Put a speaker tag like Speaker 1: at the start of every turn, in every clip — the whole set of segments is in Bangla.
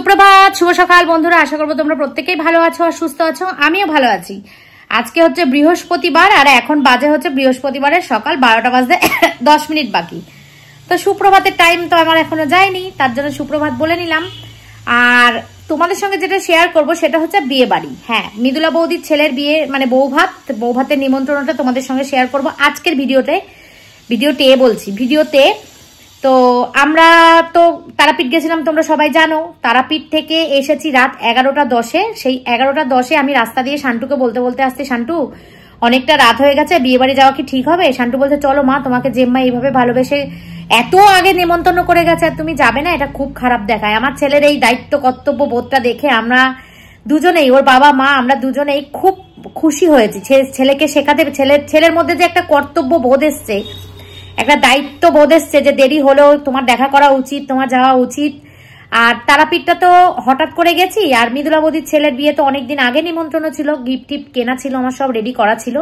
Speaker 1: সুপ্রভাত, শুভ সকাল বন্ধুরা। আশা করবো তোমরা প্রত্যেকেই ভালো আছো আর সুস্থ আছো। আমিও ভালো আছি। আজকে হচ্ছে বৃহস্পতিবার আর এখন বাজে হচ্ছে বৃহস্পতিবারের সকাল 12টা বাজতে 10 মিনিট বাকি। তো সুপ্রভাতের টাইম তো আমার এখনো যায়নি, তার জন্য সুপ্রভাত বলে নিলাম। আর তোমাদের সঙ্গে যেটা শেয়ার করব সেটা হচ্ছে বিয়ে বাড়ি। হ্যাঁ, মৃদুলা বৌদির ছেলের বিয়ে, মানে বৌভাতের নিমন্ত্রণটা তোমাদের সঙ্গে শেয়ার করব আজকের ভিডিওতে। তো আমরা তো তারাপীঠ গেছিলাম, তোমরা সবাই জানো। তারাপীঠ থেকে এসেছি রাত 11টা 10-এ। সেই 11টা 10-এ আমি রাস্তা দিয়ে শান্টুকে বলতে আসছি, শান্টু অনেকটা রাত হয়ে গেছে, বিয়ে বাড়ি যাওয়া কি ঠিক হবে? শান্টু বলছে চলো মা, তোমাকে জেম্মা এইভাবে ভালোবেসে এত আগে নিমন্ত্রণ করে গেছে আর তুমি যাবে না, এটা খুব খারাপ দেখায়। আমার ছেলের এই দায়িত্ব কর্তব্য বোধটা দেখে আমরা দুজনেই, ওর বাবা মা, আমরা দুজনেই খুব খুশি হয়েছি। ছেলেকে শেখাতে, ছেলের মধ্যে যে একটা কর্তব্য বোধ এসছে, একটা দায়িত্ব বোধ এসছে যে দেরি হলেও তোমার দেখা করা উচিত, তোমার যাওয়া উচিত। আর তারাপীঠটা তো হঠাৎ করে গেছি, আর মৃদুলা বৌদির ছেলের বিয়ে তো অনেকদিন আগে নিমন্ত্রণ ছিল, গিফট টিফট কেনা ছিল, আমার সব রেডি করা ছিল।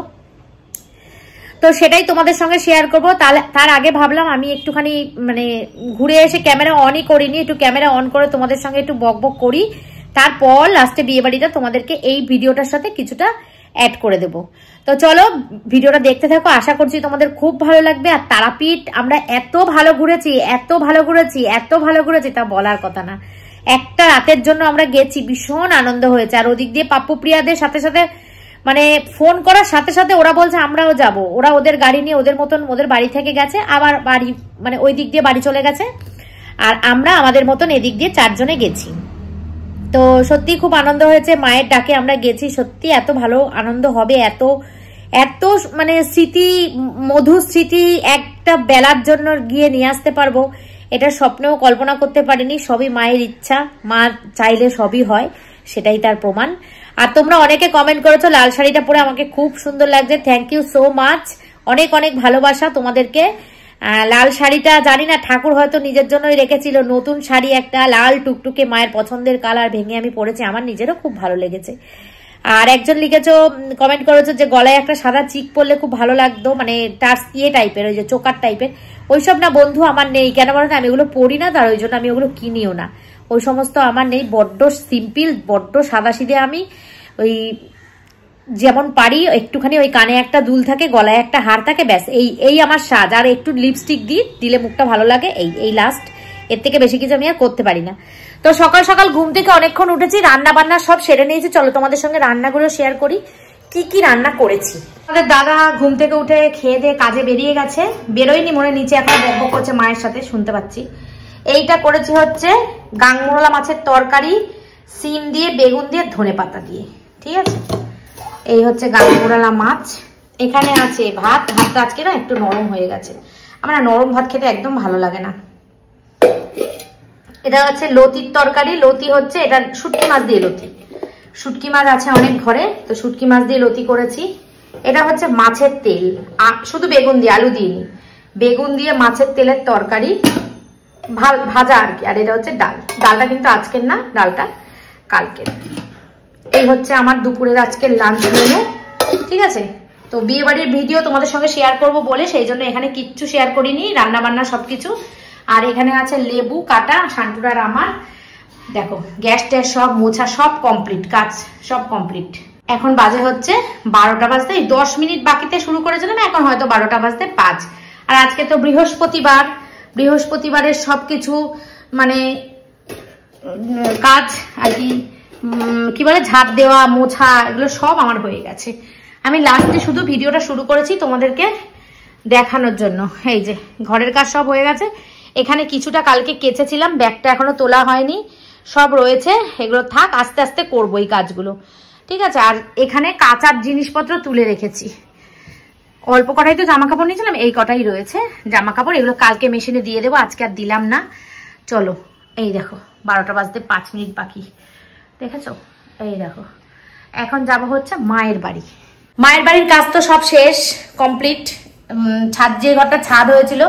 Speaker 1: তো সেটাই তোমাদের সঙ্গে শেয়ার করবো। তার আগে ভাবলাম আমি একটুখানি মানে ঘুরে এসে ক্যামেরা অনই করিনি, একটু ক্যামেরা অন করে তোমাদের সঙ্গে একটু বকবক করি, তারপর লাস্টে বিয়ে বাড়িটা তোমাদেরকে এই ভিডিওটার সাথে কিছুটা অ্যাড করে দেব। তো চলো ভিডিওটা দেখতে থাকো, আশা করছি তোমাদের খুব ভালো লাগবে। আর তারাপীঠ আমরা এত ভালো ঘুরেছি তা বলার কথা না। একটা রাতের জন্য আমরা গেছি, ভীষণ আনন্দ হয়েছে। আর ওদিক দিয়ে পাপ্পু প্রিয়াদের সাথে সাথে মানে ফোন করার সাথে সাথে ওরা বলছে আমরাও যাব। ওরা ওদের গাড়ি নিয়ে ওদের মতন ওদের বাড়ি থেকে গেছে, আবার বাড়ি মানে ওই দিক দিয়ে বাড়ি চলে গেছে, আর আমরা আমাদের মতন এদিক দিয়ে 4 জনে গেছি। তো সত্যি খুব আনন্দ হয়েছে, মায়ের ডাকে আমরা গেছি। সত্যি এত ভালো আনন্দ হবে, এত এত মানে স্মৃতি, মধুর স্মৃতি একটা বেলার জন্য গিয়ে নিয়ে আসতে পারবো, এটা স্বপ্নেও কল্পনা করতে পারিনি। সবই মায়ের ইচ্ছা, মা চাইলে সবই হয়, সেটাই তার প্রমাণ। আর তোমরা অনেকে কমেন্ট করেছো লাল শাড়িটা পরে আমাকে খুব সুন্দর লাগছে, থ্যাংক ইউ সো মাচ, অনেক অনেক ভালোবাসা তোমাদেরকে। লাল শাড়িটা জানি না ঠাকুর হয়তো নিজের জন্যই রেখেছিল, নতুন শাড়ি একটা লাল টুকটুকে মায়ের পছন্দের কালার ভেঙে আমি পরেছি, আমার নিজেরও খুব ভালো লেগেছে। আর একজন লিখেছো, কমেন্ট করেছো যে গলায় একটা সাদা চিক পরলে খুব ভালো লাগতো, মানে তার টাইপের, ওই যে চোকার টাইপের। ওইসব না বন্ধু আমার নেই, কেন বলো না, আমি ওগুলো পরি না, তার ওই জন্য আমি ওগুলো কিনিও না, ওই সমস্ত আমার নেই। বড্ড সিম্পল, বড্ড সাদা সিধে আমি, ওই যেমন পারি একটুখানি ওই কানে একটা দুল থাকে, গলায় একটা হার থাকে, ব্যাস এই আমার সাজ। আর একটু লিপস্টিক দিলে মুখটা ভালো লাগে, এই লাস্ট, এর থেকে বেশি কিছু আমি আর করতে পারি না। তো সকাল সকাল ঘুম থেকে অনেকক্ষণ উঠেছি, রান্না বান্না সব সেরে নিয়েছি। চলো তোমাদের সঙ্গে রান্নাগুলো শেয়ার করি, কি রান্না করেছি। আমাদের দাদা ঘুম থেকে উঠে খেয়ে দিয়ে কাজে বেরিয়ে গেছে, বেরোয়নি মনে, নিচে এখন বকবক করছে মায়ের সাথে, শুনতে পাচ্ছি। এইটা করেছি হচ্ছে গাংমোড়লা মাছের তরকারি, সিম দিয়ে, বেগুন দিয়ে, ধনেপাতা দিয়ে, ঠিক আছে। এই হচ্ছে গাংমোড়লা মাছ। এখানে আছে ভাতটা আজকে না একটু নরম হয়ে গেছে, আমার নরম ভাত খেতে একদম ভালো লাগে না। এটা হচ্ছে লতির তরকারি, লতি হচ্ছে এটা শুটকি মাছ দিয়ে লতি, শুটকি মাছ আছে অনেক ঘরে, তো শুটকি মাছ দিয়ে লতি করেছি। এটা হচ্ছে মাছের তেল, শুধু বেগুন দিয়ে, আলু দিইনি, বেগুন দিয়ে মাছের তেলের তরকারি ভাজা আর কি। আর এটা হচ্ছে ডালটা কিন্তু আজকের না, ডালটা কালকের। এই হচ্ছে আমার দুপুরের আজকের লাঞ্চ মেনু, ঠিক আছে। তো বিয়ে বাড়ির ভিডিও তোমাদের সঙ্গে শেয়ার করব বলে সেই জন্য এখানে কিচ্ছু শেয়ার করিনি, রান্না বান্না সবকিছু। আর এখানে আছে লেবু কাটা, শান্টুরার আমার, দেখো গ্যাস ট্যাস সব মোছা, সব কমপ্লিট, কাজ সব কমপ্লিট। এখন বাজে হচ্ছে 12টা বাজতে 10 মিনিট বাকিতে শুরু করেছিলাম, এখন হয়তো 12টা বাজতে 5। আর আজকে তো বৃহস্পতিবারের সবকিছু মানে কাজ আর কি বলে, ঝাঁপ দেওয়া, মোছা, এগুলো সব আমার হয়ে গেছে। আমি লাস্টে শুধু ভিডিওটা শুরু করেছি তোমাদেরকে দেখানোর জন্য। এই যে ঘরের কাজ সব হয়ে গেছে, এখানে কিছুটা কালকে কেচেছিলাম, ব্যাগটা এখনো তোলা হয়নি, সব রয়েছে, এগুলো থাক, আস্তে আস্তে করবো এই কাজগুলো, ঠিক আছে। আর এখানে কাঁচার জিনিসপত্র তুলে রেখেছি, অল্প কটাই তো জামা কাপড় নিয়েছিলাম, এই কটাই রয়েছে জামা কাপড়, এগুলো কালকে মেশিনে দিয়ে দেবো, আজকে আর দিলাম না। চলো এই দেখো 12টা বাজতে 5 মিনিট বাকি, দেখেছো? এই দেখো এখন যাব হচ্ছে মায়ের বাড়ির কাজ তো সব শেষ, কমপ্লিট। ছাদ, যে ঘরটা ছাদ হয়েছিল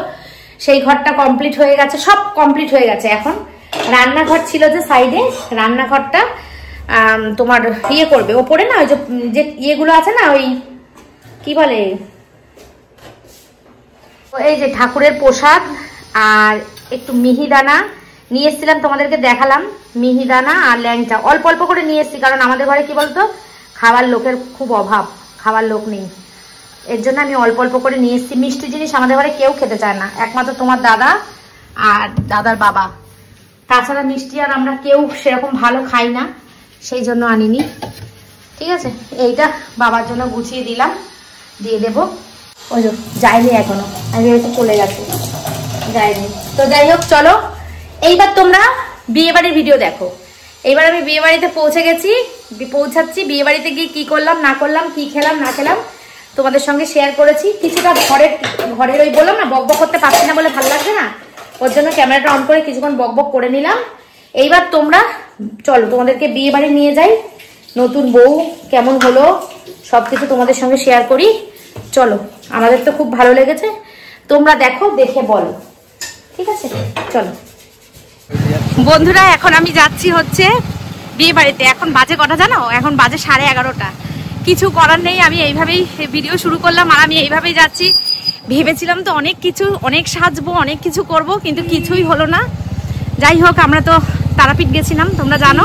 Speaker 1: সেই ঘরটা কমপ্লিট হয়ে গেছে, সব কমপ্লিট হয়ে গেছে। এখন রান্নাঘর ছিল যে সাইডে, রান্নাঘরটা তোমার ইয়ে করবে ওপরে না, ওই যে ইয়েগুলো আছে না, ওই কি বলে, এই যে ঠাকুরের প্রসাদ আর একটু মিহিদানা, নিয়ে এসেছিলাম, তোমাদেরকে দেখালাম মিহিদানা আর ল্যাংচা। অল্প অল্প করে নিয়ে এসেছি, কারণ আমাদের ঘরে কি বলতো খাবার লোকের খুব অভাব, খাবার লোক নেই, এর জন্য আমি অল্প অল্প করে নিয়ে এসেছি। মিষ্টি জিনিস আমাদের ঘরে কেউ খেতে চায় না, একমাত্র তোমার দাদা আর দাদার বাবা, তাছাড়া মিষ্টি আর আমরা কেউ সেরকম ভালো খাই না, সেই জন্য আনিনি। ঠিক আছে, এইটা বাবার জন্য গুছিয়ে দিলাম, দিয়ে দেবো। ওই যায়নি এখনো, আমি ভেবেছি চলে গেছে, যায়নি। তো যাই হোক, চলো এইবার তোমরা বিয়ে বাড়ির ভিডিও দেখো। এইবার আমি বিয়ে বাড়িতে পৌঁছাচ্ছি। বিয়ে বাড়িতে গিয়ে কি করলাম না করলাম, কি খেলাম না খেলাম তোমাদের সঙ্গে শেয়ার করেছি। কিছুটা ঘরের ওই বললাম না, বকবক করতে পারছি না বলে ভালো লাগছে না, ওর জন্য ক্যামেরাটা অন করে কিছুক্ষণ বকবক করে নিলাম। এইবার তোমরা চলো তোমাদেরকে বিয়ে বাড়ি নিয়ে যাই, নতুন বউ কেমন হলো সবকিছু তোমাদের সঙ্গে শেয়ার করি। চলো, আমাদের তো খুব ভালো লেগেছে, তোমরা দেখো, দেখে বলো। ঠিক আছে, চলো বন্ধুরা, এখন আমি যাচ্ছি হচ্ছে বিয়ে বাড়িতে। এখন বাজে কটা জানো? এখন বাজে 11:30। কিছু করার নেই, আমি এইভাবেই ভিডিও শুরু করলাম আর আমি এইভাবেই যাচ্ছি। ভেবেছিলাম তো অনেক সাজবো, অনেক কিছু করব, কিন্তু কিছুই হলো না। যাই হোক, আমরা তো তারাপীঠ গেছিলাম, তোমরা জানো।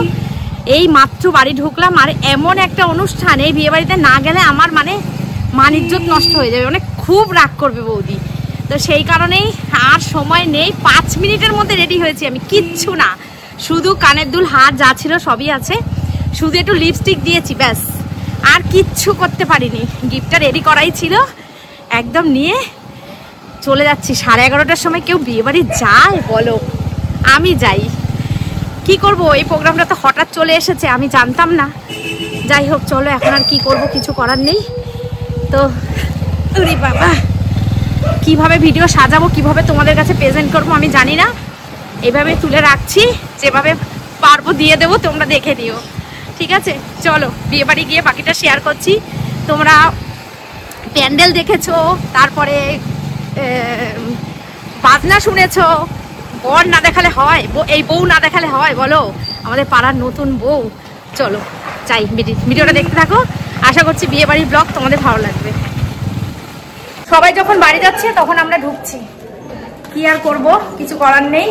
Speaker 1: এই মাত্র বাড়ি ঢুকলাম, আর এমন একটা অনুষ্ঠান, এই বিয়ে বাড়িতে না গেলে আমার মান ইজ্জত নষ্ট হয়ে যাবে, খুব রাগ করবে বৌদি। তো সেই কারণেই আর সময় নেই, 5 মিনিটের মধ্যে রেডি হয়েছি আমি, কিচ্ছু না, শুধু কানের দুল, হাত যা ছিল সবই আছে, শুধু একটু লিপস্টিক দিয়েছি ব্যাস, আর কিচ্ছু করতে পারিনি। গিফটটা রেডি করাই ছিল, একদম নিয়ে চলে যাচ্ছি। 11:30টার সময় কেউ বিয়ে বাড়ি যায় বলো? আমি যাই, কি করব, এই প্রোগ্রামটা তো হঠাৎ চলে এসেছে, আমি জানতাম না। যাই হোক, চলো এখন আর কি করব, কিছু করার নেই। তো বাবা, কিভাবে ভিডিও সাজাবো, কিভাবে তোমাদের কাছে প্রেজেন্ট করবো আমি জানি না, এভাবে তুলে রাখছি, যেভাবে পারবো দিয়ে দেবো, তোমরা দেখে নিও। ঠিক আছে, চলো বিয়ে বাড়ি গিয়ে বাকিটা শেয়ার করছি। তোমরা প্যান্ডেল দেখেছো, তারপরে বাজনা শুনেছো, বর না দেখালে হয়, এই বউ না দেখালে হয় বলো? আমাদের পাড়ার নতুন বউ। চলো চাই, ভিডিওটা দেখতে থাকো, আশা করছি বিয়ে বাড়ির ব্লগ তোমাদের ভালো লাগবে। সবাই যখন বাড়ি যাচ্ছে তখন আমরা ঢুকছি, কি আর করব, কিছু করার নেই।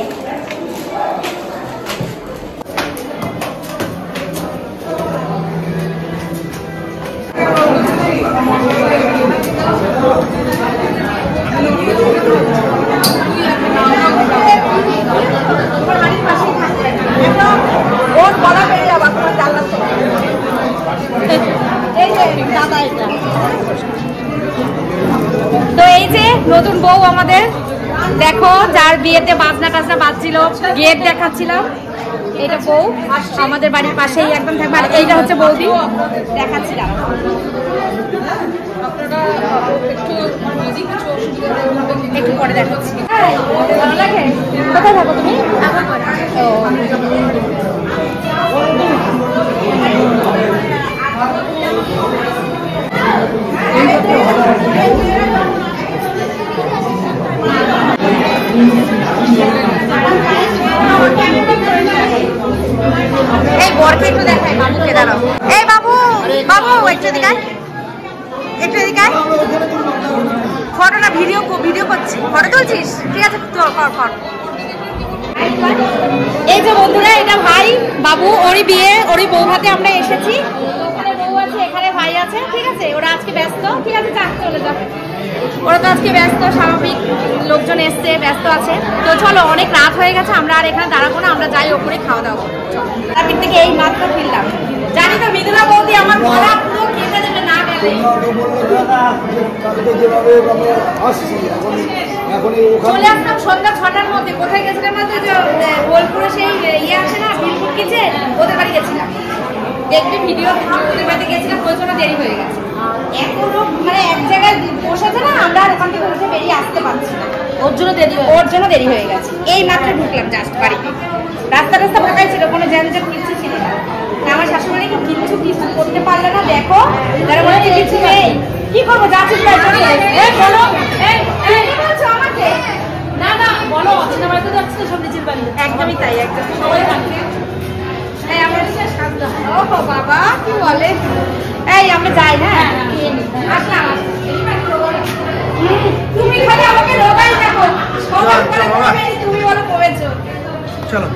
Speaker 1: তো এই যে নতুন বউ আমাদের, দেখো, যার বিয়েতে বাজনা টাজনা বাজছিল, গেট দেখাচ্ছিলাম, এটা বউ আমাদের বাড়ির পাশেই একদম থাকবে। আর এইটা হচ্ছে বৌদি, দেখাচ্ছিলাম। একটু পরে দেখাচ্ছি। ভালো লাগে? কোথায় থাকো তুমি? এই বরকে একটু দেখাই, বাবুকে দাঁড়াও। এই বাবু, বাবু একটু এদিকে আয়, একটু এদিকে আয়। ফটো না ভিডিও করছি, ফটো তুলছিস? ঠিক আছে, কর। এই যে বন্ধুরা, এটা ভাই বাবু, ওরই বিয়ে, ওরই বউ ভাতে আমরা এসেছি। ওখানে বউ আছে, এখানে ভাই আছে। ঠিক আছে, ওরা আজকে ব্যস্ত। ঠিক আছে, চলে যাও, ওরা তো আজকে ব্যস্ত, স্বাভাবিক, লোকজন এসছে, ব্যস্ত আছে। তো চলো, অনেক রাত হয়ে গেছে, আমরা আর এখানে দাঁড়াবো না, আমরা যাই ওপরে খাওয়া দাওয়া করবো। তারপর থেকে এই মাত্র ফিরলাম। জানি তো মৃদুলা বৌদি আমার গলা পুরো কেটে দেবে না গেলে। চলে আসলাম সন্ধ্যা 6টার মধ্যে। কোথায় গেছিলাম না, বোলপুরে সেই ইয়ে আছে না, বিলপুর কিচেন, ওদের বাড়ি গেছিলাম। দেখবি ভিডিও, ওদের বাড়িতে গেছিলাম, প্রচন্ড দেরি হয়ে গেছে। এখনো এক জায়গায় বসেছে না, আমরা ওখান থেকে উঠে বেরিয়ে আসতে পারছি না, ওর জন্য দেরি হয়ে গেছে। এই মাত্র ঢুকলাম জাস্ট বাড়িতে, রাস্তা ফাঁকাই ছিল, কোনো জ্যামজ্যাম কিছু ছিল না। আমার শাশুড়ি কিছু করতে পারলে না, দেখো, তারা বলে কিছু নেই, কি করবো, যাচ্ছি বলো আমাকে, না বলো, বাড়িতে যাচ্ছি তো সব নিজের বাড়ি, একদমই তাই, একদম সবাই থাকবে। ও বাবা, কি বলে, এই আমরা যাই, হ্যাঁ আসলাম। তুমি খালি আমাকে রোগাই দেখো, তুমি বলো কমেছো।
Speaker 2: চলো।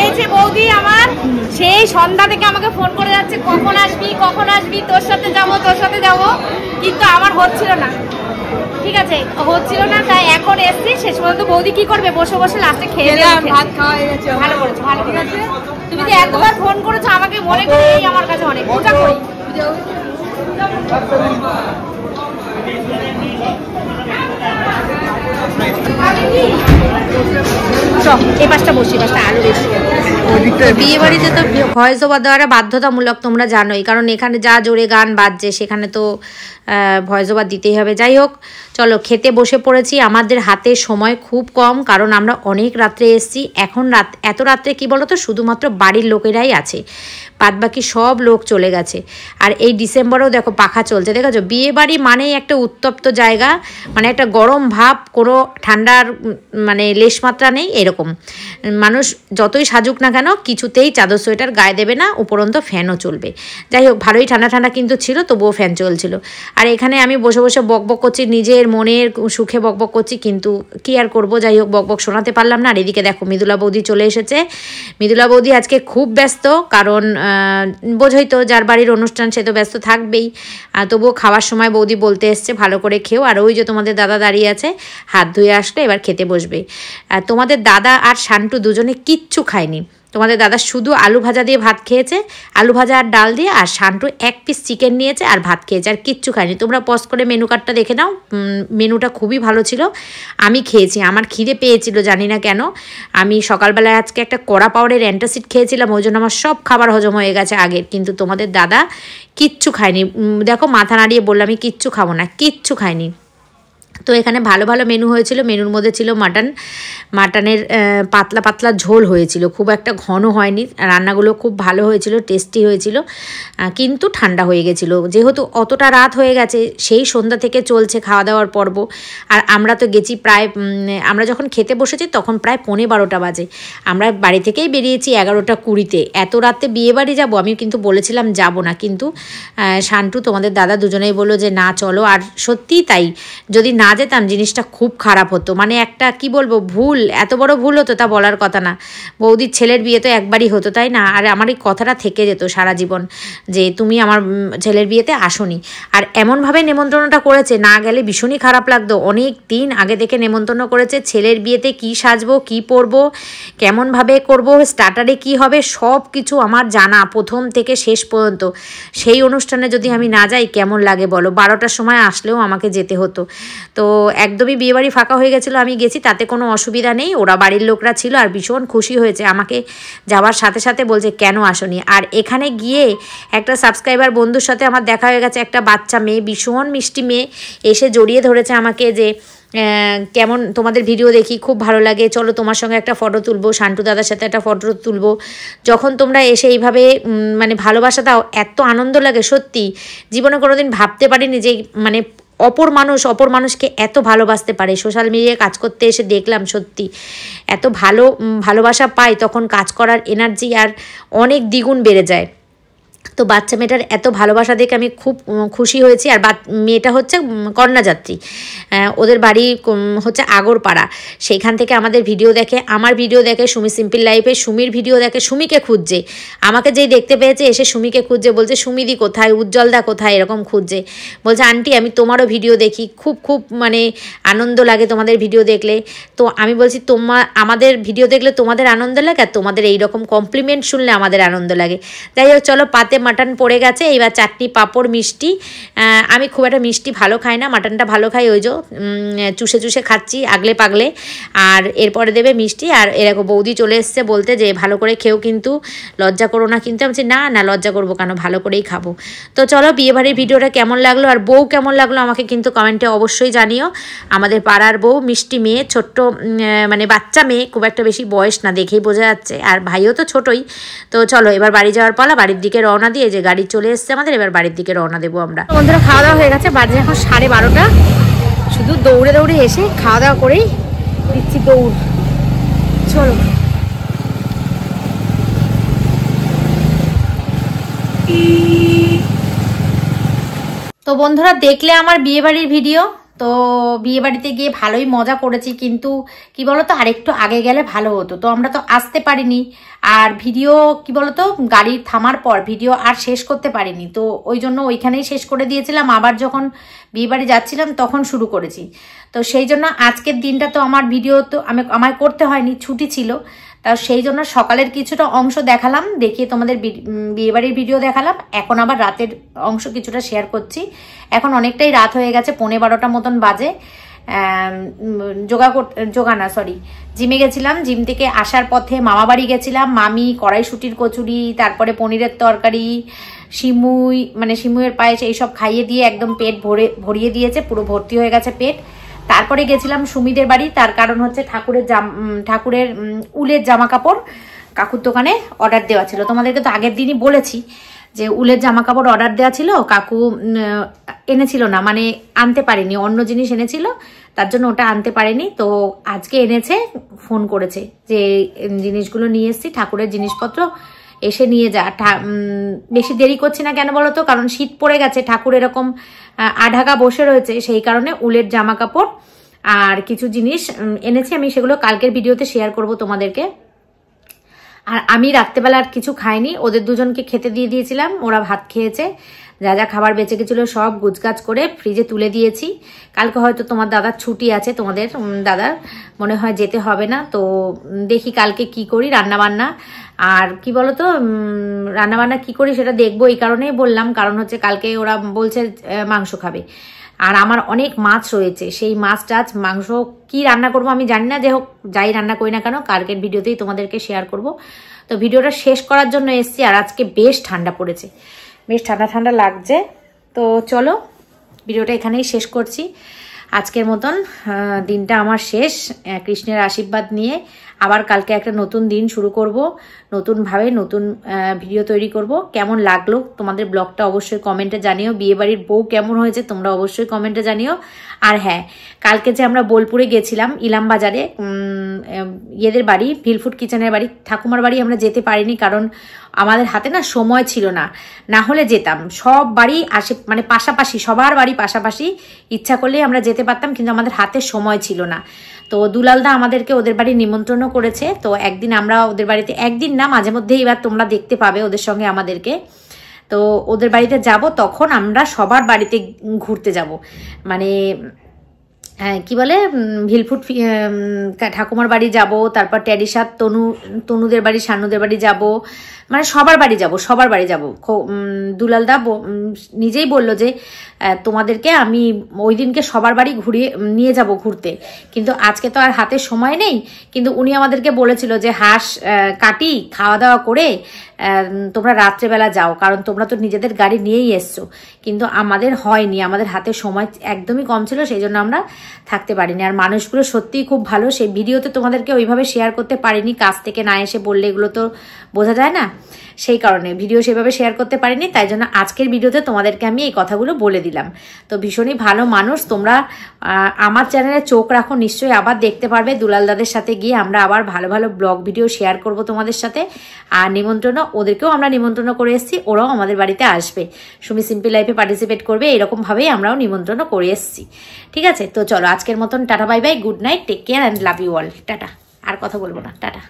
Speaker 1: এই যে বৌদি আমার সেই সন্ধ্যা থেকে আমাকে ফোন করে যাচ্ছে, কখন আসবি কখন আসবি, তোর সাথে যাবো, কিন্তু আমার হচ্ছিল না। ঠিক আছে, হচ্ছিল না, তাই এখন এসছি। শেষ পর্যন্ত বৌদি কি করবে, বসে বসে লাস্টে খেয়ে ভাত খাওয়া হয়ে গেছে। ভালো করেছো, ভালো। ঠিক আছে, তুমি যে একবার ফোন করেছো আমাকে মনে করে, এই আমার কাছে অনেক। পূজা করি, এই পাশটা বসি, পাশটা আরো বেশি। বিয়ে বাড়িতে তো ভয়েস ওভার দেওয়াটা বাধ্যতামূলক, তোমরা জানোই, কারণ এখানে যা জোরে গান বাজছে সেখানে তো ভয়েস ওভার দিতেই হবে। যাই হোক, চলো খেতে বসে পড়েছি। আমাদের হাতে সময় খুব কম, কারণ আমরা অনেক রাত্রে এসেছি। এখন এত রাত্রে কি বলো তো, শুধুমাত্র বাড়ির লোকেরাই আছে, বাদ বাকি সব লোক চলে গেছে। আর এই ডিসেম্বরেও দেখো পাখা চলছে, দেখেছো। বিয়ে বাড়ি মানেই একটা উত্তপ্ত জায়গা, মানে একটা গরম ভাব, কোনো ঠান্ডার মানে লেশমাত্রা নেই। এরকম মানুষ যতই সাজুক না কেন কিছুতেই চাদর সোয়েটার গায়ে দেবে না, উপরন্ত ফ্যানও চলবে। যাই হোক, ভালোই ঠান্ডা ঠান্ডা কিন্তু ছিল, তবুও ফ্যান চলছিল। আর এখানে আমি বসে বসে বকবক করছি, নিজের মনের সুখে বকবক করছি, কিন্তু কি আর করবো। যাই হোক, বকবক শোনাতে পারলাম না। আর এদিকে দেখো মৃদুলা বৌদি চলে এসেছে। মৃদুলা বৌদি আজকে খুব ব্যস্ত, কারণ বোঝোই তো, যার বাড়ির অনুষ্ঠান সে তো ব্যস্ত থাকবেই। তবুও খাওয়ার সময় বৌদি বলতে এসছে ভালো করে খেও। আর ওই যে তোমাদের দাদা দাঁড়িয়ে আছে, হাত ধুয়ে আসলে এবার খেতে বসবে। তোমাদের দাদা আর শান্টু দুজনে কিচ্ছু খায়নি। তোমাদের দাদা শুধু আলু ভাজা দিয়ে ভাত খেয়েছে, আলু ভাজা আর ডাল দিয়ে, আর শান্টু এক পিস চিকেন নিয়েছে আর ভাত খেয়েছে, আর কিচ্ছু খায়নি। তোমরা পজ করে মেনু কার্ডটা দেখে নাও, মেনুটা খুবই ভালো ছিল। আমি খেয়েছি, আমার খিদে পেয়েছিল জানি না কেন। আমি সকালবেলায় আজকে একটা কড়া পাউডারের অ্যান্টাসিড খেয়েছিলাম, ওই জন্য আমার সব খাবার হজম হয়ে গেছে আগের। কিন্তু তোমাদের দাদা কিচ্ছু খায়নি। দেখো মাথা নাড়িয়ে বললাম আমি কিচ্ছু খাবো না, কিচ্ছু খায়নি। তো এখানে ভালো ভালো মেনু হয়েছিল। মেনুর মধ্যে ছিল মাটনের পাতলা পাতলা ঝোল হয়েছিল, খুব একটা ঘন হয়নি। রান্নাগুলো খুব ভালো হয়েছিল, টেস্টি হয়েছিল, কিন্তু ঠান্ডা হয়ে গেছিলো। যেহেতু অতটা রাত হয়ে গেছে, সেই সন্ধ্যা থেকে চলছে খাওয়া দাওয়ার পর্ব। আর আমরা তো গেছি প্রায়, আমরা যখন খেতে বসেছি তখন প্রায় 11:15 বাজে। আমরা বাড়ি থেকেই বেরিয়েছি 11:20-তে। এত রাতে বিয়ে বাড়ি যাবো, আমি কিন্তু বলেছিলাম যাব না, কিন্তু শান্টু তোমাদের দাদা দুজনেই বললো যে না চলো। আর সত্যিই তাই, যদি না যেতাম জিনিসটা খুব খারাপ হতো। মানে একটা কি বলবো, ভুল, এত বড় ভুল হতো তা বলার কথা না। বৌদির ছেলের বিয়ে তো একবারই হতো, তাই না? আর আমার এই কথাটা থেকে যেত সারা জীবন, যে তুমি আমার ছেলের বিয়েতে আসোনি। আর এমনভাবে নেমন্ত্রণটা করেছে, না গেলে ভীষণই খারাপ লাগতো। অনেক দিন আগে থেকে নেমন্ত্রণ করেছে, ছেলের বিয়েতে কি সাজবো, কি পরবো, কেমনভাবে করব, স্টার্টারে কি হবে, সব কিছু আমার জানা প্রথম থেকে শেষ পর্যন্ত। সেই অনুষ্ঠানে যদি আমি না যাই কেমন লাগে বলো? 12টার সময় আসলেও আমাকে যেতে হতো। তো একদমই বিয়েবাড়ি ফাঁকা হয়ে গেছিলো, আমি গেছি, তাতে কোনো অসুবিধা নেই। ওরা বাড়ির লোকরা ছিল আর ভীষণ খুশি হয়েছে। আমাকে যাওয়ার সাথে সাথে বলছে কেন আসনি। আর এখানে গিয়ে একটা সাবস্ক্রাইবার বন্ধুর সাথে আমার দেখা হয়ে গেছে, একটা বাচ্চা মেয়ে, ভীষণ মিষ্টি মেয়ে, এসে জড়িয়ে ধরেছে আমাকে যে কেমন তোমাদের ভিডিও দেখি, খুব ভালো লাগে, চলো তোমার সঙ্গে একটা ফটো তুলবো, শান্টু দাদার সাথে একটা ফটো তুলবো। যখন তোমরা এসে এইভাবে মানে ভালোবাসা দাও, এত আনন্দ লাগে। সত্যি জীবনে কোনোদিন ভাবতে পারিনি যে মানে অপর মানুষকে এত ভালোবাসতে পারে। সোশ্যাল মিডিয়ায় কাজ করতে এসে দেখলাম সত্যি এত ভালোবাসা পাই, তখন কাজ করার এনার্জি আর অনেক দ্বিগুণ বেড়ে যায়। তো বাচ্চা মেয়েটার এত ভালোবাসা দেখে আমি খুব খুশি হয়েছি। আর মেয়েটা হচ্ছে কন্যাযাত্রী, ওদের বাড়ি হচ্ছে আগরপাড়া। সেইখান থেকে আমাদের ভিডিও দেখে, আমার ভিডিও দেখে, সুমি সিম্পল লাইফে সুমির ভিডিও দেখে, সুমিকে খুঁজছে। আমাকে যেই দেখতে পেয়েছে এসে সুমিকে খুঁজছে, বলছে সুমিদি কোথায়, উজ্জ্বলদা কোথায়, এরকম খুঁজছে। বলছে আন্টি আমি তোমারও ভিডিও দেখি, খুব মানে আনন্দ লাগে তোমাদের ভিডিও দেখলে। তো আমি বলছি আমাদের ভিডিও দেখলে তোমাদের আনন্দ লাগে, আর তোমাদের এইরকম কমপ্লিমেন্ট শুনলে আমাদের আনন্দ লাগে। যাই হোক চলো, পাতে মাটন পড়ে গেছে, এইবার চাটনি পাঁপড় মিষ্টি। আমি খুব একটা মিষ্টি ভালো খাই না, মাটনটা ভালো খাই, ওই যে চুষে চুষে খাচ্ছি আগলে পাগলে। আর এরপরে দেবে মিষ্টি। আর এরকম বৌদি চলে এসছে বলতে যে ভালো করে খেও, কিন্তু লজ্জা করো না। কিন্তু আমি বলছি না লজ্জা করবো কেন, ভালো করেই খাবো। তো চলো, বিয়েবাড়ির ভিডিওটা কেমন লাগলো আর বউ কেমন লাগলো আমাকে কিন্তু কমেন্টে অবশ্যই জানিও। আমাদের পাড়ার বউ, মিষ্টি মেয়ে, ছোট্ট মানে বাচ্চা মেয়ে, খুব একটা বেশি বয়স না, দেখেই বোঝা যাচ্ছে। আর ভাইও তো ছোটই। তো চলো এবার বাড়ি যাওয়ার পালা, বাড়ির দিকে রওনা দিয়ে, যে গাড়ি চলে এসছে আমাদের, এবার বাড়ির দিকে রওনা দেবো আমরা। বন্ধুরা খাওয়া দাওয়া হয়ে গেছে, বাজে এখন 12:30। শুধু দৌড়ে দৌড়ে এসে খাওয়া দাওয়া করেই দিচ্ছি দৌড়। চলো তো বন্ধুরা, দেখলে আমার বিয়ে বাড়ির ভিডিও। তো বিয়ে বাড়িতে গিয়ে ভালোই মজা করেছি, কিন্তু কি বলতো আরেকটু আগে গেলে ভালো হতো। তো আমরা তো আসতে পারিনি, আর ভিডিও কি বলতো গাড়ি থামার পর ভিডিও আর শেষ করতে পারিনি। তো ওই জন্য ওইখানেই শেষ করে দিয়েছিলাম। আবার যখন বিয়ে বাড়ি যাচ্ছিলাম তখন শুরু করেছি। তো সেই জন্য আজকের দিনটা তো আমার ভিডিও তো আমায় করতে হয়নি, ছুটি ছিল। তা সেই জন্য সকালের কিছুটা অংশ দেখালাম, দেখিয়ে তোমাদের বিয়েবাড়ির ভিডিও দেখালাম। এখন আবার রাতের অংশ কিছুটা শেয়ার করছি। এখন অনেকটাই রাত হয়ে গেছে, 11:15 মতন বাজে। জিমে গেছিলাম। জিম থেকে আসার পথে মামা বাড়ি গেছিলাম। মামি কড়াইশুটির কচুরি, তারপরে পনিরের তরকারি, সিমুইয়ের পায়েস এইসব খাইয়ে দিয়ে একদম পেট ভরিয়ে দিয়েছে, পুরো ভর্তি হয়ে গেছে পেট। তারপরে গেছিলাম সুমিদের বাড়ি। তার কারণ হচ্ছে ঠাকুরের উলের জামা কাপড় কাকুর দোকানে অর্ডার দেওয়া ছিল। তোমাদেরকে তো আগের দিনই বলেছি যে উলের জামা কাপড় অর্ডার দেওয়া ছিল, কাকু এনেছিল না, মানে আনতে পারেনি, অন্য জিনিস এনেছিল, তার জন্য ওটা আনতে পারেনি। তো আজকে এনেছে, ফোন করেছে যে জিনিসগুলো নিয়ে এসছি, ঠাকুরের জিনিসপত্র এসে নিয়ে যা। বেশি দেরি করছি না কেন বলো তো, কারণ শীত পড়ে গেছে, ঠাকুর এরকম আঢাকা বসে রয়েছে, সেই কারণে উলের জামা কাপড় আর কিছু জিনিস এনেছি। আমি সেগুলো কালকের ভিডিওতে শেয়ার করব তোমাদেরকে। আর আমি রাত্রেবেলা আর কিছু খাইনি, ওদের দুজনকে খেতে দিয়ে দিয়েছিলাম, ওরা ভাত খেয়েছে। যা যা খাবার বেঁচে গেছিলো সব গুছগাছ করে ফ্রিজে তুলে দিয়েছি। কালকে হয়তো তোমার দাদার ছুটি আছে, তোমাদের দাদার মনে হয় যেতে হবে না। তো দেখি কালকে কি করি রান্নাবান্না। আর কি বলতো রান্নাবান্না কি করি সেটা দেখবো, এই কারণেই বললাম, কারণ হচ্ছে কালকে ওরা বলছে মাংস খাবে। আর আমার অনেক মাছ রয়েছে, সেই মাছ টাছ মাংস কি রান্না করব আমি জানি না। যে হোক, যাই রান্না করি না কেন কালকের ভিডিওতেই তোমাদেরকে শেয়ার করব। তো ভিডিওটা শেষ করার জন্য এসছি। আর আজকে বেশ ঠান্ডা পড়েছে, বেশ ঠান্ডা ঠান্ডা লাগছে। তো চলো ভিডিওটা এখানেই শেষ করছি। আজকের মতন দিনটা আমার শেষ, কৃষ্ণের আশীর্বাদ নিয়ে। আবার কালকে একটা নতুন দিন শুরু করব, নতুনভাবে নতুন ভিডিও তৈরি করব। কেমন লাগলো তোমাদের ব্লগটা অবশ্যই কমেন্টে জানিও। বিয়েবাড়ির বউ কেমন হয়েছে তোমরা অবশ্যই কমেন্টে জানিও। আর হ্যাঁ, কালকে যে আমরা বোলপুরে গেছিলাম, ইলাম বাজারে ইয়েদের বাড়ি, ভিলফুড কিচেনের বাড়ি, ঠাকুমার বাড়ি আমরা যেতে পারিনি, কারণ আমাদের হাতে না সময় ছিল না, না হলে যেতাম। সব বাড়ি মানে পাশাপাশি, সবার বাড়ি পাশাপাশি, ইচ্ছা করলেই আমরা যেতে পারতাম, কিন্তু আমাদের হাতে সময় ছিল না। তো দুলালদা আমাদেরকে ওদের বাড়ি নিমন্ত্রণও করেছে। তো একদিন আমরা ওদের বাড়িতে, একদিন না মাঝে মধ্যে এবার তোমরা দেখতে পাবে ওদের সঙ্গে আমাদেরকে। তো ওদের বাড়িতে যাব, তখন আমরা সবার বাড়িতে ঘুরতে যাব, মানে কি বলে ভিলফুড ঠাকুমার বাড়ি যাব, তারপর ট্যাডিসার তনুদের বাড়ি, শানুদের বাড়ি যাব, মানে সবার বাড়ি যাব, সবার বাড়ি যাব। দুলালদা নিজেই বলল যে তোমাদেরকে আমি ওই দিনকে সবার বাড়ি নিয়ে যাব ঘুরতে, কিন্তু আজকে তো আর হাতে সময় নেই। কিন্তু উনি আমাদেরকে বলেছিল যে হাঁস কাটি, খাওয়া দাওয়া করে তোমরা রাত্রেবেলা যাও, কারণ তোমরা তো নিজেদের গাড়ি নিয়েই এসছো। কিন্তু আমাদের হয়নি, আমাদের হাতে সময় একদমই কম ছিল, সেই জন্য আমরা থাকতে পারিনি। আর মানুষগুলো সত্যিই খুব ভালো, সেই ভিডিওতে তোমাদেরকে ওইভাবে শেয়ার করতে পারিনি, কাছ থেকে না এসে বললে এগুলো তো বোঝা যায় না, সেই কারণে ভিডিও সেভাবে শেয়ার করতে পারিনি। তাই জন্য আজকের ভিডিওতে তোমাদেরকে আমি এই কথাগুলো বলে দিলাম। তো ভীষণই ভালো মানুষ, তোমরা আমার চ্যানেলে চোখ রাখো, নিশ্চয়ই আবার দেখতে পারবে। দুলাল দাদের সাথে গিয়ে আমরা আবার ভালো ভালো ব্লগ ভিডিও শেয়ার করব তোমাদের সাথে। আর নিমন্ত্রণ, ওদেরকেও আমরা নিমন্ত্রণ করে এসেছি, ওরাও আমাদের বাড়িতে আসবে, সুমি সিম্পল লাইফে পার্টিসিপেট করবে, এরকমভাবেই আমরাও নিমন্ত্রণ করে এসেছি। ঠিক আছে, তো চলো আজকের মতন tata bye bye, good night, take care and love you all, tata. আর কথা বলবো না, টাটা।